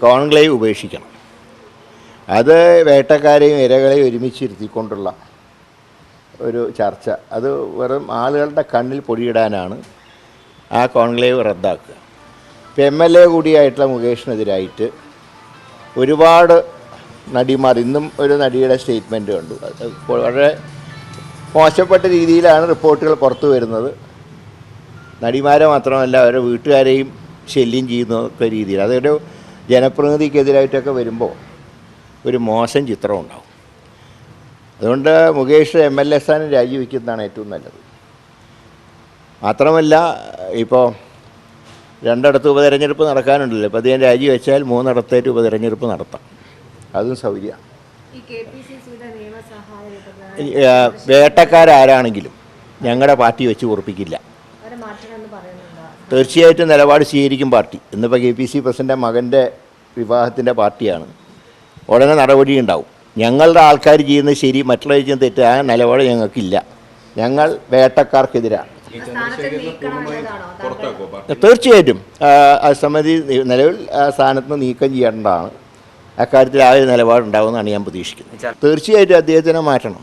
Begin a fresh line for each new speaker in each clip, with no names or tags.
Conclave ഉപേക്ഷിക്കണം. അത് വേട്ടക്കാരെയും ഇരകളെയും ഒരുമിച്ചിരുത്തിക്കൊണ്ടുള്ള ഒരു ചർച്ച. അത് വെറും ആളുകളുടെ കണ്ണിൽ പൊടിയിടാനാണ് ആ കോൺക്ലേവ് റദ്ദാക്കുക. ഇപ്പോൾ MLA കൂടിയായിട്ടുള്ള മുകേഷിനെതിരായിട്ട് ഒരുപാട് നടിമാർ, ഇന്നും ഒരു നടിയുടെ സ്റ്റേറ്റ്മെൻറ്റ് കണ്ടു. വളരെ മോശപ്പെട്ട രീതിയിലാണ് റിപ്പോർട്ടുകൾ പുറത്തു വരുന്നത്. നടിമാരെ മാത്രമല്ല അവരുടെ വീട്ടുകാരെയും ശല്യം ചെയ്യുന്നൊക്കെ രീതിയിൽ അതൊരു ജനപ്രതിനിധിക്കെതിരായിട്ടൊക്കെ വരുമ്പോൾ ഒരു മോശം ചിത്രം ഉണ്ടാവും. അതുകൊണ്ട് മുകേഷ് MLA സ്ഥാനം രാജിവെക്കുന്നതാണ് ഏറ്റവും നല്ലത്. മാത്രമല്ല ഇപ്പോൾ 2 ഇടത്ത് ഉപതെരഞ്ഞെടുപ്പ് നടക്കാനുണ്ടല്ലോ. ഇപ്പോൾ അദ്ദേഹം രാജിവെച്ചാൽ 3 ഇടത്തേറ്റ് ഉപതെരഞ്ഞെടുപ്പ് നടത്താം. അതും സൗകര്യമാണ്. വേട്ടക്കാരാരാണെങ്കിലും ഞങ്ങളുടെ പാർട്ടി വെച്ച് ഉറപ്പിക്കില്ല. തീർച്ചയായിട്ടും നിലപാട് സ്വീകരിക്കും പാർട്ടി. ഇന്നിപ്പോൾ KPC പ്രസിഡൻ്റെ മകൻ്റെ വിവാഹത്തിൻ്റെ പാർട്ടിയാണ്. ഉടനെ നടപടി ഉണ്ടാവും. ഞങ്ങളുടെ ആൾക്കാർ ചെയ്യുന്നത് ശരി, മറ്റുള്ളവർ ചെയ്യുന്നത് തെറ്റ്, ആ നിലപാട് ഞങ്ങൾക്കില്ല. ഞങ്ങൾ വേട്ടക്കാർക്കെതിരാണ്. തീർച്ചയായിട്ടും ആ സമിതി നിലവിൽ ആ സ്ഥാനത്ത് നീക്കം ചെയ്യേണ്ടതാണ്. അക്കാര്യത്തിൽ ആ ഒരു നിലപാടുണ്ടാകുമെന്നാണ് ഞാൻ പ്രതീക്ഷിക്കുന്നത്. തീർച്ചയായിട്ടും അദ്ദേഹത്തിനെ മാറ്റണം.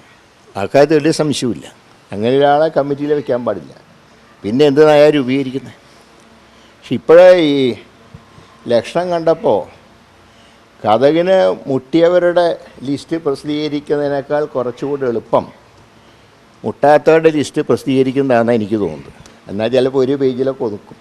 അക്കാര്യത്തിൽ വലിയ സംശയമില്ല. അങ്ങനെ ഒരാളെ കമ്മിറ്റിയിൽ വെക്കാൻ പാടില്ല. പിന്നെ എന്ത് നയം രൂപീകരിക്കുന്നത്? പക്ഷെ ഇപ്പോഴേ ഈ ലക്ഷണം കണ്ടപ്പോൾ കഥകിന് മുട്ടിയവരുടെ ലിസ്റ്റ് പ്രസിദ്ധീകരിക്കുന്നതിനേക്കാൾ കുറച്ചുകൂടി എളുപ്പം മുട്ടാത്തവരുടെ ലിസ്റ്റ് പ്രസിദ്ധീകരിക്കുന്നതാണെന്ന് എനിക്ക് തോന്നുന്നത്. എന്നാൽ ചിലപ്പോൾ ഒരു പേജിലൊക്കെ ഒതുക്കും.